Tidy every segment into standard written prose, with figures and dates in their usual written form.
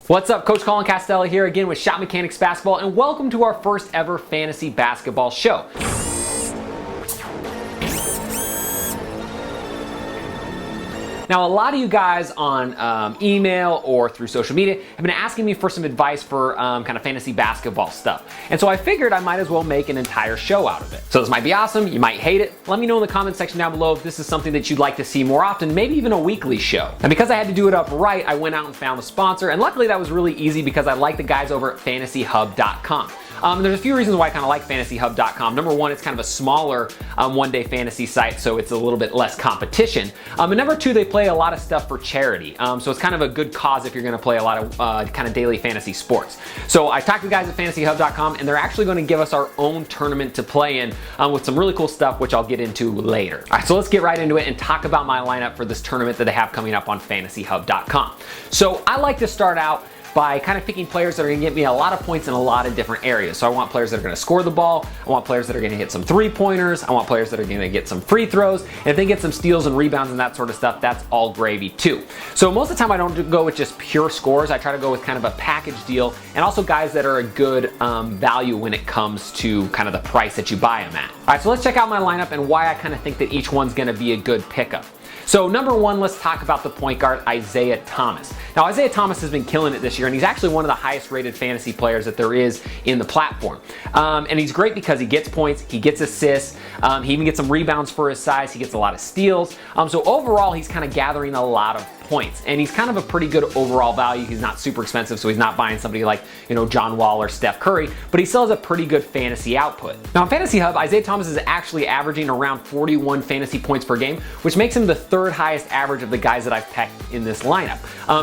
What's up, Coach Colin Castella here again with Shot Mechanics Basketball, and welcome to our first ever fantasy basketball show. Now, a lot of you guys on email or through social media have been asking me for some advice for kind of fantasy basketball stuff. And so I figured I might as well make an entire show out of it. So this might be awesome, you might hate it. Let me know in the comment section down below if this is something that you'd like to see more often, maybe even a weekly show. And because I had to do it up right, I went out and found a sponsor, and luckily that was really easy because I like the guys over at fantasyhub.com. There's a few reasons why I kind of like fantasyhub.com. Number one, it's kind of a smaller one-day fantasy site, so it's a little bit less competition. And number two, they play a lot of stuff for charity. So it's kind of a good cause if you're going to play a lot of kind of daily fantasy sports. So I talked to the guys at fantasyhub.com, and they're actually going to give us our own tournament to play in with some really cool stuff, which I'll get into later. All right, so let's get right into it and talk about my lineup for this tournament that they have coming up on fantasyhub.com. So I like to start out by kind of picking players that are going to get me a lot of points in a lot of different areas. So I want players that are going to score the ball, I want players that are going to hit some three-pointers, I want players that are going to get some free throws, and if they get some steals and rebounds and that sort of stuff, that's all gravy too. So most of the time I don't go with just pure scores, I try to go with kind of a package deal, and also guys that are a good value when it comes to kind of the price that you buy them at. All right, so let's check out my lineup and why I kind of think that each one's going to be a good pickup. So number one, let's talk about the point guard, Isaiah Thomas. Now, Isaiah Thomas has been killing it this year, and he's actually one of the highest rated fantasy players that there is in the platform. And he's great because he gets points, he gets assists, he even gets some rebounds for his size, he gets a lot of steals. So overall, he's kind of gathering a lot of points, and he's kind of a pretty good overall value. He's not super expensive, so he's not buying somebody like, John Wall or Steph Curry, but he still has a pretty good fantasy output. Now on Fantasy Hub, Isaiah Thomas is actually averaging around 41 fantasy points per game, which makes him the third highest average of the guys that I've packed in this lineup.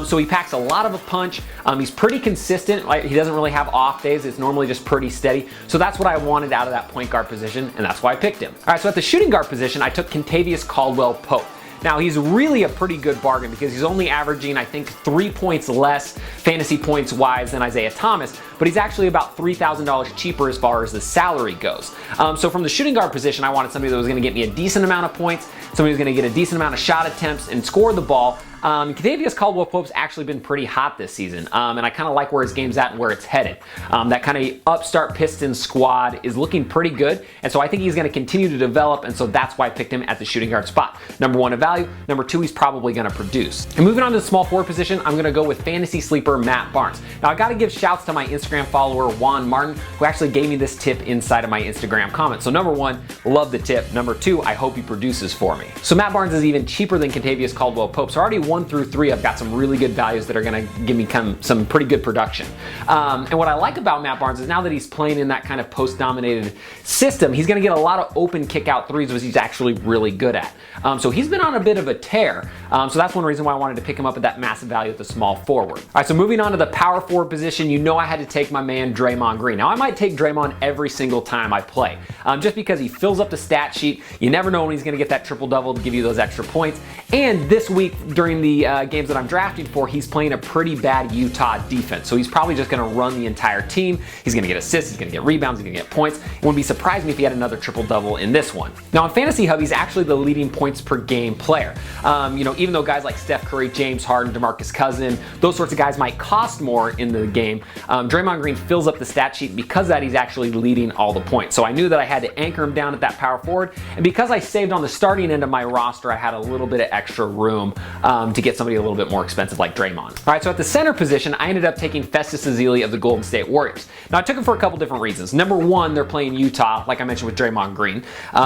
So he packs a lot of a punch. He's pretty consistent. He doesn't really have off days. It's normally just pretty steady. So that's what I wanted out of that point guard position, and that's why I picked him. All right, so at the shooting guard position, I took Kentavious Caldwell-Pope. Now, he's really a pretty good bargain because he's only averaging, I think, 3 points less fantasy points wise than Isaiah Thomas, but he's actually about $3,000 cheaper as far as the salary goes. So from the shooting guard position, I wanted somebody that was going to get me a decent amount of points, somebody who's going to get a decent amount of shot attempts and score the ball. Kentavious Caldwell-Pope's actually been pretty hot this season, and I kind of like where his game's at and where it's headed. That kind of upstart Pistons squad is looking pretty good, and so I think he's going to continue to develop, and so that's why I picked him at the shooting guard spot. Number one, a value. Number two, he's probably going to produce. And moving on to the small forward position, I'm going to go with fantasy sleeper Matt Barnes. Now, I got to give shouts to my Instagram follower Juan Martin, who actually gave me this tip inside of my Instagram comment. So number one, love the tip. Number two, I hope he produces for me. So Matt Barnes is even cheaper than Kentavious Caldwell-Pope. So already 1 through 3, I've got some really good values that are going to give me some pretty good production. And what I like about Matt Barnes is now that he's playing in that kind of post-dominated system, he's going to get a lot of open kick-out threes, which he's actually really good at. So he's been on a bit of a tear. So that's one reason why I wanted to pick him up at that massive value at the small forward. All right, so moving on to the power forward position, I had to take my man Draymond Green. Now, I might take Draymond every single time I play, just because he fills up the stat sheet. You never know when he's going to get that triple-double to give you those extra points. And this week, during the games that I'm drafting for, he's playing a pretty bad Utah defense. So he's probably just going to run the entire team. He's going to get assists, he's going to get rebounds, he's going to get points. It wouldn't be surprised me if he had another triple-double in this one. Now, on Fantasy Hub, he's actually the leading points per game player. Even though guys like Steph Curry, James Harden, DeMarcus Cousins, those sorts of guys might cost more in the game, Draymond Green fills up the stat sheet. Because of that, he's actually leading all the points. So I knew that I had to anchor him down at that power forward, and because I saved on the starting end of my roster, I had a little bit of extra room to get somebody a little bit more expensive like Draymond. All right, so at the center position, I ended up taking Festus Ezeli of the Golden State Warriors. Now, I took him for a couple different reasons. Number one, they're playing Utah, like I mentioned with Draymond Green,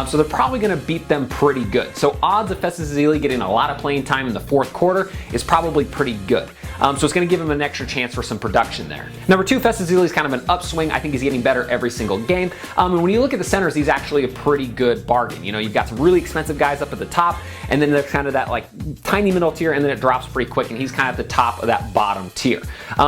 so they're probably going to beat them pretty good. So odds of Festus Ezeli getting a lot of playing time in the fourth quarter is probably pretty good. So it's going to give him an extra chance for some production there. Number two, Festus Ezeli is kind of an upswing. I think he's getting better every single game. And when you look at the centers, he's actually a pretty good bargain. You've got some really expensive guys up at the top, and then there's kind of that like tiny middle tier, and then it drops pretty quick, and he's kind of at the top of that bottom tier.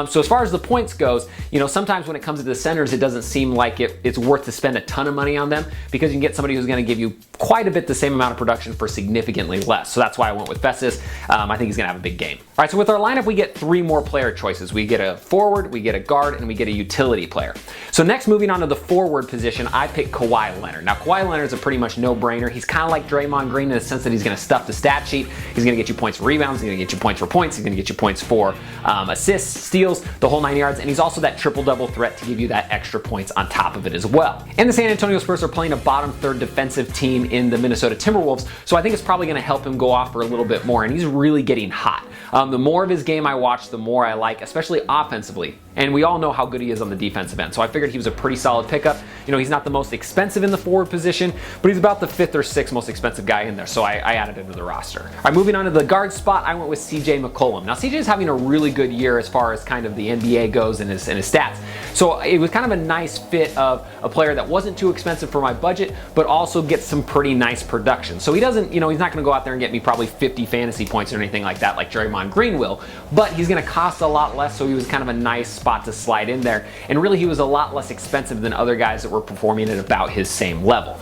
So as far as the points goes, sometimes when it comes to the centers, it doesn't seem like it's worth to spend a ton of money on them, because you can get somebody who's going to give you quite a bit the same amount of production for significantly less. So that's why I went with Festus. I think he's going to have a big game. All right, so with our lineup, we get 3 more player choices. We get a forward, we get a guard, and we get a utility player. So next, moving on to the forward position, I picked Kawhi Leonard. Now, Kawhi Leonard is a pretty much no-brainer. He's kind of like Draymond Green in the sense that he's going to stuff the stat sheet. He's going to get you points and rebounds. rebounds, he's gonna get you points for points, he's gonna get you points for assists, steals, the whole 9 yards, and he's also that triple-double threat to give you that extra points on top of it as well. And the San Antonio Spurs are playing a bottom third defensive team in the Minnesota Timberwolves, so I think it's probably gonna help him go off for a little bit more, and he's really getting hot. The more of his game I watch, the more I like, especially offensively. And we all know how good he is on the defensive end, so I figured he was a pretty solid pickup. You know, he's not the most expensive in the forward position, but he's about the 5th or 6th most expensive guy in there, so I added him to the roster. All right, moving on to the guard spot, I went with CJ McCollum. Now, CJ is having a really good year as far as kind of the NBA goes and his stats. So it was kind of a nice fit of a player that wasn't too expensive for my budget, but also gets some pretty nice production. So he doesn't, you know, he's not gonna go out there and get me probably 50 fantasy points or anything like that like Draymond Green will, but he's gonna cost a lot less, so he was kind of a nice spot to slide in there. And really, he was a lot less expensive than other guys that were performing at about his same level.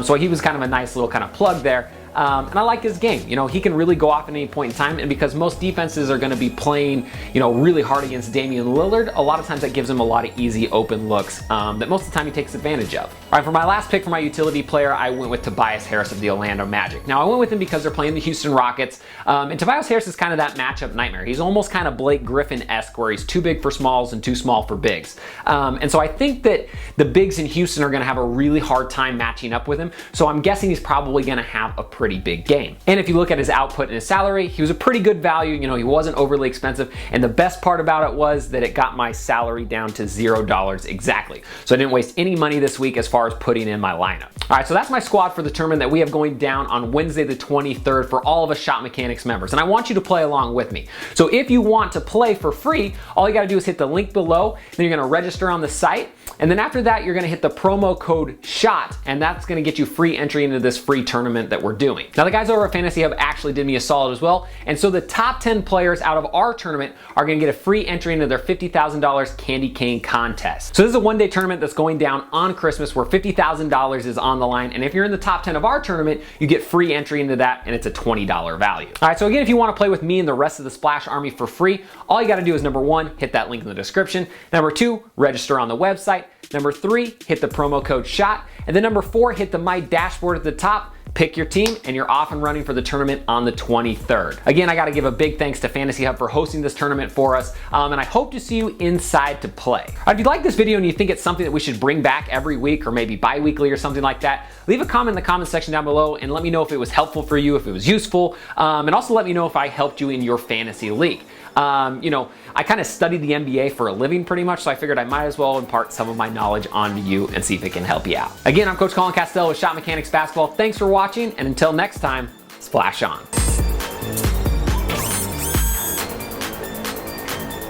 So he was kind of a nice little kind of plug there. And I like his game. You know, he can really go off at any point in time, and because most defenses are going to be playing, you know, really hard against Damian Lillard, a lot of times that gives him a lot of easy open looks that most of the time he takes advantage of. All right, for my last pick for my utility player, I went with Tobias Harris of the Orlando Magic. Now, I went with him because they're playing the Houston Rockets, and Tobias Harris is kind of that matchup nightmare. He's almost kind of Blake Griffin-esque, where he's too big for smalls and too small for bigs. And so I think that the bigs in Houston are going to have a really hard time matching up with him, so I'm guessing he's probably going to have a pretty big game. And if you look at his output and his salary, he was a pretty good value. You know, he wasn't overly expensive, and the best part about it was that it got my salary down to $0 exactly. So I didn't waste any money this week as far as putting in my lineup. All right, so that's my squad for the tournament that we have going down on Wednesday the 23rd for all of us Shot Mechanics members, and I want you to play along with me. So if you want to play for free, all you got to do is hit the link below, then you're going to register on the site, and then after that, you're going to hit the promo code SHOT, and that's going to get you free entry into this free tournament that we're doing. Now, the guys over at Fantasy Hub actually did me a solid as well, and so the top 10 players out of our tournament are going to get a free entry into their $50,000 Candy Cane contest. So this is a one-day tournament that's going down on Christmas where $50,000 is on the line, and if you're in the top 10 of our tournament, you get free entry into that, and it's a $20 value. All right, so again, if you want to play with me and the rest of the Splash Army for free, all you got to do is number 1, hit that link in the description. Number 2, register on the website. Number 3, hit the promo code SHOT. And then number 4, hit the My Dashboard at the top. Pick your team, and you're off and running for the tournament on the 23rd. Again, I got to give a big thanks to Fantasy Hub for hosting this tournament for us, and I hope to see you inside to play. All right, if you like this video and you think it's something that we should bring back every week or maybe bi-weekly or something like that, leave a comment in the comment section down below and let me know if it was helpful for you, if it was useful, and also let me know if I helped you in your fantasy league. You know, I kind of study the NBA for a living pretty much, so I figured I might as well impart some of my knowledge onto you and see if it can help you out. Again, I'm Coach Colin Castell with Shot Mechanics Basketball. Thanks for watching, and until next time, splash on.